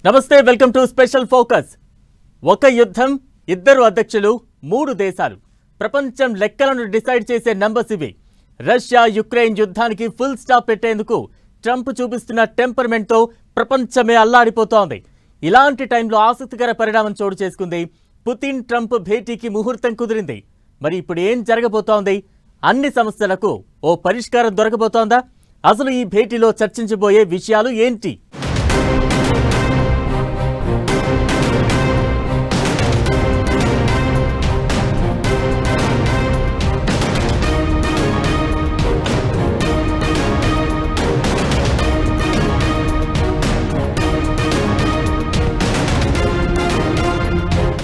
నమస్తే welcome to special focus. ఒక యుద్ధం, ఇద్దరు అధ్యక్షులు, మూడు దేశాలు. ప్రపంచం లెక్కలను డిసైడ్ చేసే నంబర్స్ ఇవి. రష్యా యుక్రెయిన్ యుద్ధానికి ఫుల్ స్టాప్ పెట్టేందుకు ట్రంప్ చూపిస్తున్న టెంపర్మెంట్ తో ప్రపంచమే అల్లాడిపోతోంది. ఇలాంటి టైంలో ఆసక్తికర పరిణామం చోటు చేసుకుంది. పుతిన్ ట్రంప్ భేటీకి ముహూర్తం కుదిరింది. మరి ఇప్పుడు ఏం జరగబోతోంది? అన్ని సమస్యలకు ఓ పరిష్కారం దొరకబోతోందా? అసలు ఈ భేటీలో చర్చించబోయే విషయాలు ఏంటి?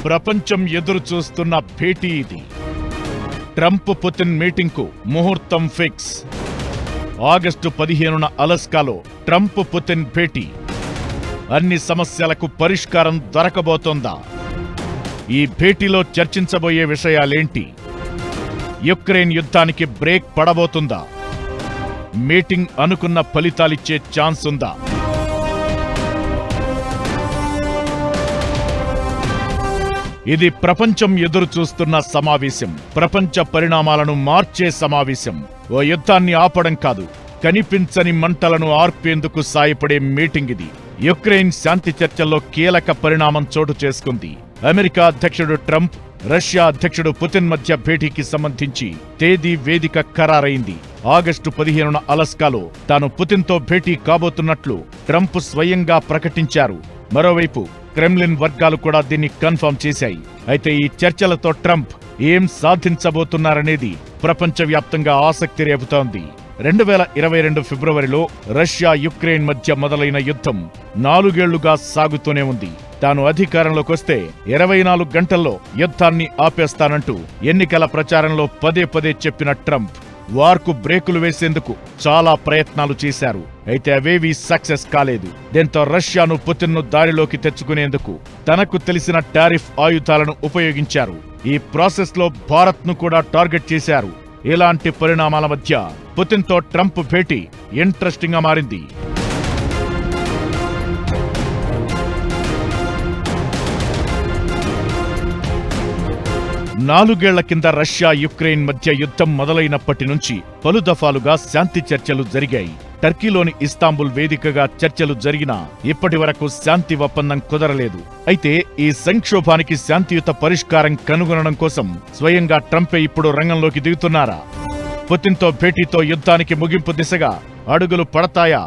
ప్రపంచం ఎదురు చూస్తున్న భేటీ ఇది. ట్రంప్ పుతిన్ మీటింగ్కు ముహూర్తం ఫిక్స్. ఆగస్టు 15న అలస్కాలో ట్రంప్ పుతిన్ భేటీ. అన్ని సమస్యలకు పరిష్కారం దొరకబోతోందా? ఈ భేటీలో చర్చించబోయే విషయాలేంటి? యుక్రెయిన్ యుద్ధానికి బ్రేక్ పడబోతుందా? మీటింగ్ అనుకున్న ఫలితాలిచ్చే ఛాన్స్ ఉందా? ఇది ప్రపంచం ఎదురు చూస్తున్న సమావేశం. ప్రపంచ పరిణామాలను మార్చే సమావేశం. ఓ యుద్ధాన్ని ఆపడం కాదు, కనిపించని మంటలను ఆర్పేందుకు సాయపడే మీటింగ్ ఇది. యుక్రెయిన్ శాంతి చర్చల్లో కీలక పరిణామం చోటు చేసుకుంది. అమెరికా అధ్యక్షుడు ట్రంప్, రష్యా అధ్యక్షుడు పుతిన్ మధ్య భేటీకి సంబంధించి తేదీ, వేదిక ఖరారైంది. ఆగస్టు 15న అలస్కాలో తాను పుతిన్తో భేటీ కాబోతున్నట్లు ట్రంప్ స్వయంగా ప్రకటించారు. మరోవైపు క్రెమ్లిన్ వర్గాలు కూడా దీన్ని కన్ఫర్మ్ చేశాయి. అయితే ఈ చర్చలతో ట్రంప్ ఏం సాధించబోతున్నారనేది ప్రపంచవ్యాప్తంగా ఆసక్తి రేపుతోంది. 2022 ఫిబ్రవరిలో రష్యా యుక్రెయిన్ మధ్య మొదలైన యుద్ధం 4 ఏళ్లుగా సాగుతూనే ఉంది. తాను అధికారంలోకొస్తే 24 గంటల్లో యుద్ధాన్ని ఆపేస్తానంటూ ఎన్నికల ప్రచారంలో పదే పదే చెప్పిన ట్రంప్ వార్కు బ్రేకులు వేసేందుకు చాలా ప్రయత్నాలు చేశారు. అయితే అవేవీ సక్సెస్ కాలేదు. దీంతో రష్యాను, పుతిన్ను దారిలోకి తెచ్చుకునేందుకు తనకు తెలిసిన టారిఫ్ ఆయుధాలను ఉపయోగించారు. ఈ ప్రాసెస్లో భారత్ను కూడా టార్గెట్ చేశారు. ఇలాంటి పరిణామాల మధ్య పుతిన్తో ట్రంప్ భేటీ ఇంట్రెస్టింగ్ గా మారింది. నాలుగేళ్ల కింద రష్యా యుక్రెయిన్ మధ్య యుద్ధం మొదలైనప్పటి నుంచి పలు దఫాలుగా శాంతి చర్చలు జరిగాయి. టర్కీలోని ఇస్తాంబుల్ వేదికగా చర్చలు జరిగినా ఇప్పటి వరకు శాంతి ఒప్పందం కుదరలేదు. అయితే ఈ సంక్షోభానికి శాంతియుత పరిష్కారం కనుగొనడం కోసం స్వయంగా ట్రంపే ఇప్పుడు రంగంలోకి దిగుతున్నారా? పుతిన్తో భేటీతో యుద్ధానికి ముగింపు దిశగా అడుగులు పడతాయా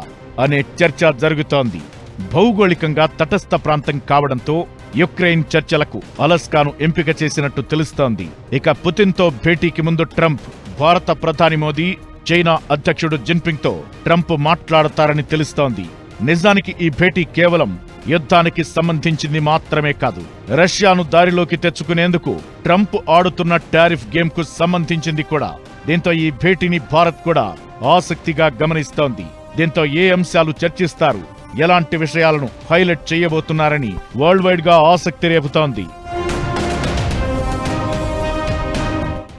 అనే చర్చ జరుగుతోంది. భౌగోళికంగా తటస్థ ప్రాంతం కావడంతో యుక్రెయిన్ చర్చలకు అలస్కాను ఎంపిక చేసినట్టు తెలుస్తోంది. ఇక పుతిన్తో భేటీకి ముందు ట్రంప్, భారత ప్రధాని మోదీ, చైనా అధ్యక్షుడు జిన్పింగ్ తో ట్రంప్ మాట్లాడతారని తెలుస్తోంది. నిజానికి ఈ భేటీ కేవలం యుద్ధానికి సంబంధించింది మాత్రమే కాదు, రష్యాను దారిలోకి తెచ్చుకునేందుకు ట్రంప్ ఆడుతున్న టారిఫ్ గేమ్ కు సంబంధించింది కూడా. దీంతో ఈ భేటీని భారత్ కూడా ఆసక్తిగా గమనిస్తోంది. దీంతో ఏ అంశాలు చర్చిస్తారు, ఎలాంటి విషయాలను హైలైట్ చేయబోతున్నారని వరల్డ్ వైడ్ గా ఆసక్తి రేపుతోంది.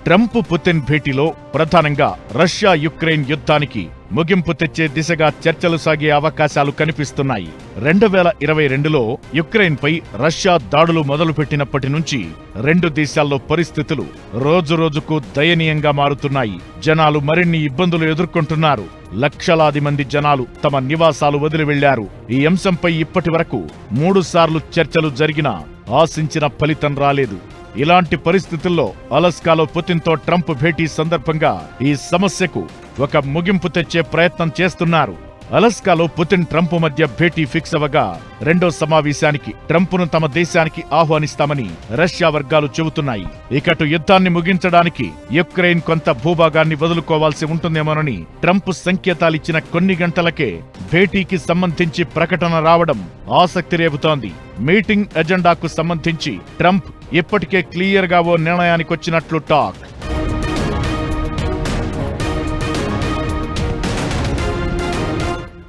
ట్రంప్ పుతిన్ భేటీలో ప్రధానంగా రష్యా యుక్రెయిన్ యుద్ధానికి ముగింపు తెచ్చే దిశగా చర్చలు సాగే అవకాశాలు కనిపిస్తున్నాయి. 2022లో యుక్రెయిన్పై రష్యా దాడులు మొదలుపెట్టినప్పటి నుంచి రెండు దేశాల్లో పరిస్థితులు రోజురోజుకు దయనీయంగా మారుతున్నాయి. జనాలు మరిన్ని ఇబ్బందులు ఎదుర్కొంటున్నారు. లక్షలాది మంది జనాలు తమ నివాసాలు వదిలి వెళ్లారు. ఈ అంశంపై ఇప్పటి వరకు 3 సార్లు చర్చలు జరిగినా ఆశించిన ఫలితం రాలేదు. ఇలాంటి పరిస్థితుల్లో అలస్కాలో పుతిన్తో ట్రంప్ భేటీ సందర్భంగా ఈ సమస్యకు ఒక ముగింపు తెచ్చే ప్రయత్నం చేస్తున్నారు. అలస్కాలో పుతిన్ ట్రంప్ మధ్య భేటీ ఫిక్స్ అవ్వగా రెండో సమావేశానికి ట్రంప్ను తమ దేశానికి ఆహ్వానిస్తామని రష్యా వర్గాలు చెబుతున్నాయి. ఇకటు యుద్ధాన్ని ముగించడానికి యుక్రెయిన్ కొంత భూభాగాన్ని వదులుకోవాల్సి ఉంటుందేమోనని ట్రంప్ సంకేతాలిచ్చిన కొన్ని గంటలకే భేటీకి సంబంధించి ప్రకటన రావడం ఆసక్తి రేపుతోంది. మీటింగ్ ఎజెండాకు సంబంధించి ట్రంప్ ఇప్పటికే క్లియర్ గా ఓ నిర్ణయానికొచ్చినట్లు టాక్.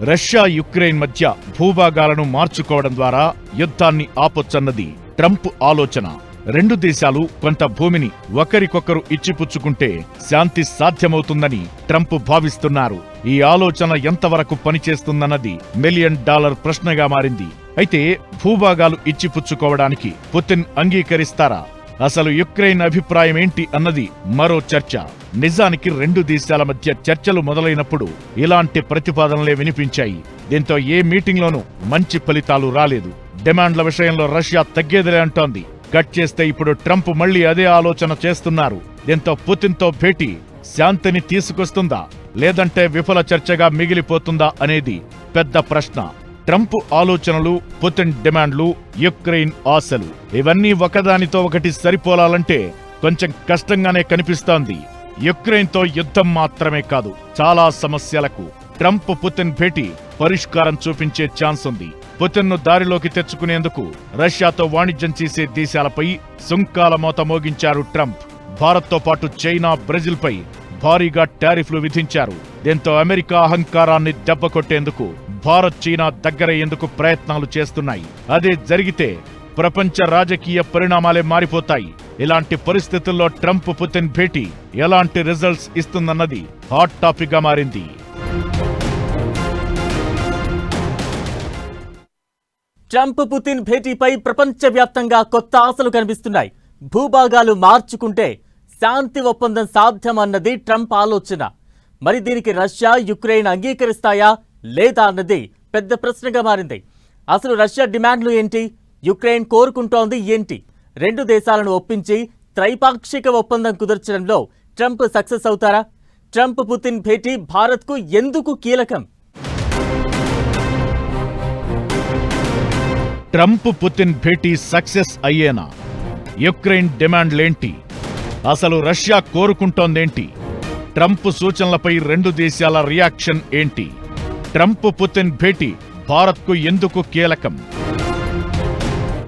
రష్యా యుక్రెయిన్ మధ్య భూభాగాలను మార్చుకోవడం ద్వారా యుద్ధాన్ని ఆపొచ్చన్నది ట్రంప్ ఆలోచన. రెండు దేశాలు కొంత భూమిని ఒకరికొకరు ఇచ్చిపుచ్చుకుంటే శాంతి సాధ్యమవుతుందని ట్రంప్ భావిస్తున్నారు. ఈ ఆలోచన ఎంతవరకు పనిచేస్తుందన్నది $1 మిలియన్ ప్రశ్నగా మారింది. అయితే భూభాగాలు ఇచ్చిపుచ్చుకోవడానికి పుతిన్ అంగీకరిస్తారా? అసలు యుక్రెయిన్ అభిప్రాయం ఏంటి అన్నది మరో చర్చ. నిజానికి రెండు దేశాల మధ్య చర్చలు మొదలైనప్పుడు ఇలాంటి ప్రతిపాదనలే వినిపించాయి. దీంతో ఏ మీటింగ్లోనూ మంచి ఫలితాలు రాలేదు. డిమాండ్ల విషయంలో రష్యా తగ్గేదిలే అంటోంది. కట్ చేస్తే ఇప్పుడు ట్రంప్ మళ్లీ అదే ఆలోచన చేస్తున్నారు. దీంతో పుతిన్తో భేటీ శాంతిని తీసుకొస్తుందా లేదంటే విఫల చర్చగా మిగిలిపోతుందా అనేది పెద్ద ప్రశ్న. ట్రంప్ ఆలోచనలు, పుతిన్ డిమాండ్లు, యుక్రెయిన్ ఆశలు ఇవన్నీ ఒకదానితో ఒకటి సరిపోలాలంటే కొంచెం కష్టంగానే కనిపిస్తోంది. యుక్రెయిన్తో యుద్ధం మాత్రమే కాదు, చాలా సమస్యలకు ట్రంప్ పుతిన్ భేటీ పరిష్కారం చూపించే ఛాన్స్ ఉంది. పుతిన్ను దారిలోకి తెచ్చుకునేందుకు రష్యాతో వాణిజ్యం చేసే దేశాలపై సుంకాల మోత మోగించారు ట్రంప్. భారత్తో పాటు చైనా, బ్రెజిల్పై భారీగా టారిఫ్లు విధించారు. దీంతో అమెరికా అహంకారాన్ని దెబ్బకొట్టేందుకు భారత్, చైనా దగ్గరయ్యేందుకు ప్రయత్నాలు చేస్తున్నాయి. అదే జరిగితే ప్రపంచ రాజకీయ పరిణామాలే మారిపోతాయి. ఇలాంటి పరిస్థితుల్లో ట్రంప్ పుతిన్ భేటీ ఎలాంటి రిజల్ట్స్ ఇస్తుందన్నది హాట్ టాపిక్ గా మారింది. ట్రంప్ పుతిన్ భేటీపై ప్రపంచవ్యాప్తంగా కొత్త ఆశలు కనిపిస్తున్నాయి. భూభాగాలు మార్చుకుంటే శాంతి ఒప్పందం సాధ్యమన్నది ట్రంప్ ఆలోచన. మరి దీనికి రష్యా, యుక్రెయిన్ అంగీకరిస్తాయా లేదా అన్నది పెద్ద ప్రశ్నగా మారింది. అసలు రష్యా డిమాండ్లు ఏంటి, యుక్రెయిన్ కోరుకుంటోంది ఏంటి? రెండు దేశాలను ఒప్పించి త్రైపాక్షిక ఒప్పందం కుదర్చడంలో ట్రంప్ సక్సెస్ అవుతారా? ట్రంప్ పుతిన్ భేటీ భారత్కు ఎందుకు కీలకం? ట్రంప్ పుతిన్ భేటీ సక్సెస్ అయ్యేనా? యుక్రెయిన్ డిమాండ్లేంటి? అసలు రష్యా కోరుకుంటోందేంటి? ట్రంప్ సూచనలపై రెండు దేశాల రియాక్షన్ ఏంటి? ట్రంప్ పుతిన్ భేటీ భారత్కు ఎందుకు కీలకం?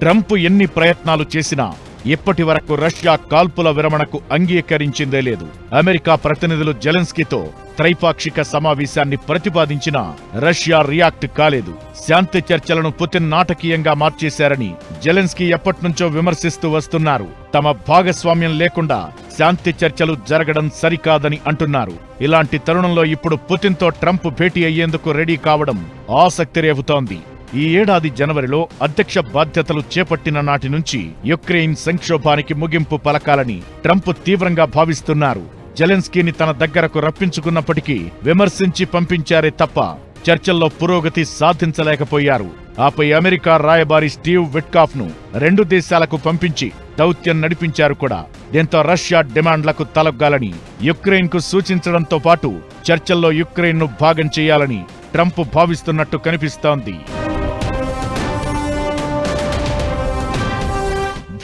ట్రంప్ ఎన్ని ప్రయత్నాలు చేసినా ఇప్పటి వరకు రష్యా కాల్పుల విరమణకు అంగీకరించిందే లేదు. అమెరికా ప్రతినిధులు జెలెన్స్కీతో త్రైపాక్షిక సమావేశాన్ని ప్రతిపాదించినా రష్యా రియాక్ట్ కాలేదు. శాంతి చర్చలను పుతిన్ నాటకీయంగా మార్చేశారని జెలెన్స్కీ ఎప్పట్నుంచో విమర్శిస్తూ వస్తున్నారు. తమ భాగస్వామ్యం లేకుండా శాంతి చర్చలు జరగడం సరికాదని అంటున్నారు. ఇలాంటి తరుణంలో ఇప్పుడు పుతిన్తో ట్రంప్ భేటీ అయ్యేందుకు రెడీ కావడం ఆసక్తి రేపుతోంది. ఈ ఏడాది జనవరిలో అధ్యక్ష బాధ్యతలు చేపట్టిన నాటి నుంచి యుక్రెయిన్ సంక్షోభానికి ముగింపు పలకాలని ట్రంప్ తీవ్రంగా భావిస్తున్నారు. జెలెన్స్కీని తన దగ్గరకు రప్పించుకున్నప్పటికీ విమర్శించి పంపించారే తప్ప చర్చల్లో పురోగతి సాధించలేకపోయారు. ఆపై అమెరికా రాయబారి స్టీవ్ విట్కాఫ్ ను రెండు దేశాలకు పంపించి దౌత్యం నడిపించారు కూడా. దీంతో రష్యా డిమాండ్లకు తలొగ్గాలని యుక్రెయిన్ కు సూచించడంతో పాటు చర్చల్లో యుక్రెయిన్ ను భాగం చేయాలని ట్రంప్ భావిస్తున్నట్టు కనిపిస్తోంది.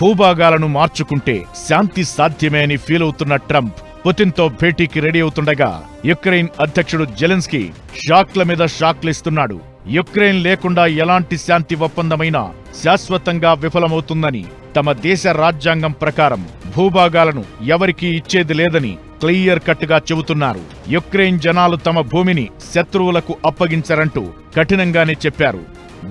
భూభాగాలను మార్చుకుంటే శాంతి సాధ్యమే అని ఫీల్ అవుతున్న ట్రంప్ పుతిన్తో భేటీకి రెడీ అవుతుండగా యుక్రెయిన్ అధ్యక్షుడు జెలెన్స్కీ షాక్ల మీద షాక్లిస్తున్నాడు. యుక్రెయిన్ లేకుండా ఎలాంటి శాంతి ఒప్పందమైనా శాశ్వతంగా విఫలమవుతుందని, తమ దేశ రాజ్యాంగం ప్రకారం భూభాగాలను ఎవరికీ ఇచ్చేది లేదని క్లియర్ కట్ గా చెబుతున్నారు. యుక్రెయిన్ జనాలు తమ భూమిని శత్రువులకు అప్పగించరంటూ కఠినంగానే చెప్పారు.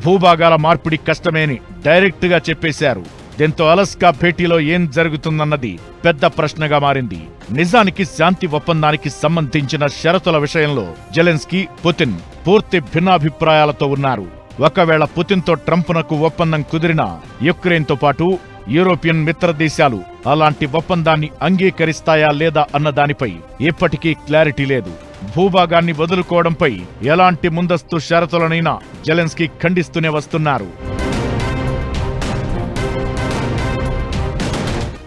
భూభాగాల మార్పిడి కష్టమే అని డైరెక్ట్ గా చెప్పేశారు. దీంతో అలస్కా భేటీలో ఏం జరుగుతుందన్నది పెద్ద ప్రశ్నగా మారింది. నిజానికి శాంతి ఒప్పందానికి సంబంధించిన షరతుల విషయంలో జెలెన్స్కీ, పుతిన్ పూర్తి భిన్నాభిప్రాయాలతో ఉన్నారు. ఒకవేళ పుతిన్తో ట్రంప్నకు ఒప్పందం కుదిరినా యుక్రెయిన్తో పాటు యూరోపియన్ మిత్ర దేశాలు అలాంటి ఒప్పందాన్ని అంగీకరిస్తాయా లేదా అన్నదానిపై ఇప్పటికీ క్లారిటీ లేదు. భూభాగాన్ని వదులుకోవడంపై ఎలాంటి ముందస్తు షరతులనైనా జెలెన్స్కీ ఖండిస్తూనే వస్తున్నారు.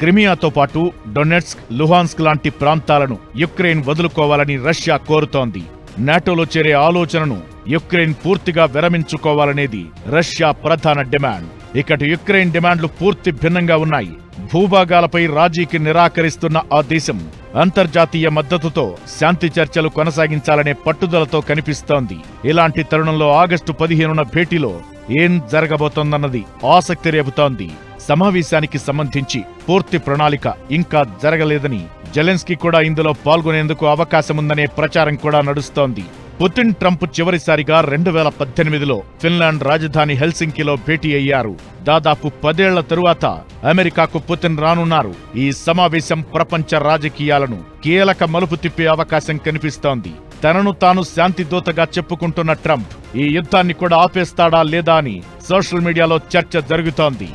క్రిమియాతో పాటు డొనెట్స్క్, లుహాన్స్క్ లాంటి ప్రాంతాలను యుక్రెయిన్ వదులుకోవాలని రష్యా కోరుతోంది. నాటోలో చేరే ఆలోచనను యుక్రెయిన్ పూర్తిగా విరమించుకోవాలనేది రష్యా ప్రధాన డిమాండ్. ఇకటి యుక్రెయిన్ డిమాండ్లు పూర్తి భిన్నంగా ఉన్నాయి. భూభాగాలపై రాజీకి నిరాకరిస్తున్న ఆ దేశం అంతర్జాతీయ మద్దతుతో శాంతి చర్చలు కొనసాగించాలనే పట్టుదలతో కనిపిస్తోంది. ఇలాంటి తరుణంలో ఆగస్టు 15న భేటీలో ఏం జరగబోతోందన్నది ఆసక్తి రేపుతోంది. సమావేశానికి సంబంధించి పూర్తి ప్రణాళిక ఇంకా జరగలేదని, జెలెన్స్కీ కూడా ఇందులో పాల్గొనేందుకు అవకాశముందనే ప్రచారం కూడా నడుస్తోంది. పుతిన్ ట్రంప్ చివరిసారిగా 2018లో ఫిన్లాండ్ రాజధాని హెల్సింకిలో భేటీ అయ్యారు. దాదాపు 10 ఏళ్ల తరువాత అమెరికాకు పుతిన్ రానున్నారు. ఈ సమావేశం ప్రపంచ రాజకీయాలను కీలక మలుపు తిప్పే అవకాశం కనిపిస్తోంది. తనను తాను శాంతి దూతగా చెప్పుకుంటున్న ట్రంప్ ఈ యుద్ధాన్ని కూడా ఆపేస్తాడా లేదా అని సోషల్ మీడియాలో చర్చ జరుగుతోంది.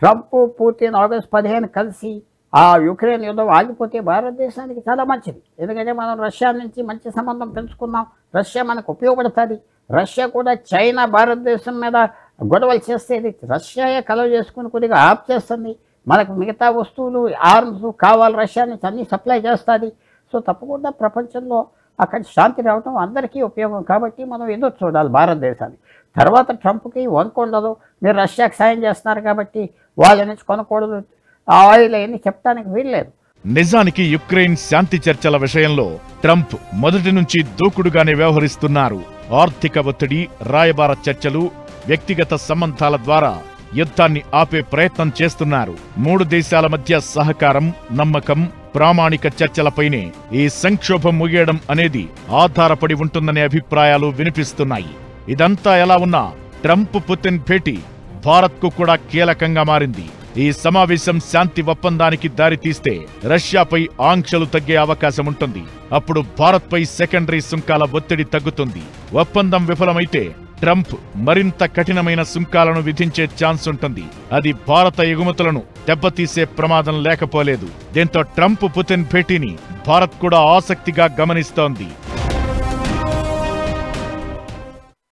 ట్రంప్ పుతిన్ ఆగస్టు 15 కలిసి ఆ యుక్రెయిన్ యుద్ధం ఆగిపోతే భారతదేశానికి చాలా మంచిది. ఎందుకంటే మనం రష్యా నుంచి మంచి సంబంధం పెంచుకున్నాం. రష్యా మనకు ఉపయోగపడుతుంది. రష్యా కూడా చైనా భారతదేశం మీద గొడవలు చేసేది రష్యాయే కలవ చేసుకుని కొద్దిగా ఆప్ చేస్తుంది. మనకు మిగతా వస్తువులు ఆర్మ్స్ కావాలి రష్యా నుంచి అన్నీ సప్లై చేస్తుంది. సో తప్పకుండా ప్రపంచంలో అక్కడ శాంతి రావడం అందరికీ ఉపయోగం. కాబట్టి మనం ఎదురు చూడాలి భారతదేశానికి. తర్వాత ట్రంప్కి వంకుండదు, మీరు రష్యాకి సాయం చేస్తున్నారు కాబట్టి వాళ్ళ నుంచి కొనకూడదు ఆయిల్ అని చెప్పడానికి వీల్లేదు. నిజానికి యుక్రెయిన్ శాంతి చర్చల విషయంలో ట్రంప్ మొదటి నుంచి దూకుడుగానే వ్యవహరిస్తున్నారు. ఆర్థిక ఒత్తిడి, రాయబార చర్చలు, వ్యక్తిగత సంబంధాల ద్వారా యుద్ధాన్ని ఆపే ప్రయత్నం చేస్తున్నారు. 3 దేశాల మధ్య సహకారం, నమ్మకం, ప్రామాణిక చర్చలపైనే ఈ సంక్షోభం ముగియడం అనేది ఆధారపడి ఉంటుందనే అభిప్రాయాలు వినిపిస్తున్నాయి. ఇదంతా ఎలా ఉన్నా ట్రంప్ పుతిన్ భేటీ భారత్కు కూడా కీలకంగా మారింది. ఈ సమావేశం శాంతి ఒప్పందానికి దారితీస్తే రష్యాపై ఆంక్షలు తగ్గే అవకాశం ఉంటుంది. అప్పుడు భారత్పై సెకండరీ సుంకాల ఒత్తిడి తగ్గుతుంది. ఒప్పందం విఫలమైతే ట్రంప్ మరింత కఠినమైన సుంకాలను విధించే ఛాన్స్ ఉంటుంది. అది భారత ఎగుమతులను దెబ్బతీసే ప్రమాదం లేకపోలేదు. దీంతో ట్రంప్ పుతిన్ భేటీని భారత్ కూడా ఆసక్తిగా గమనిస్తోంది.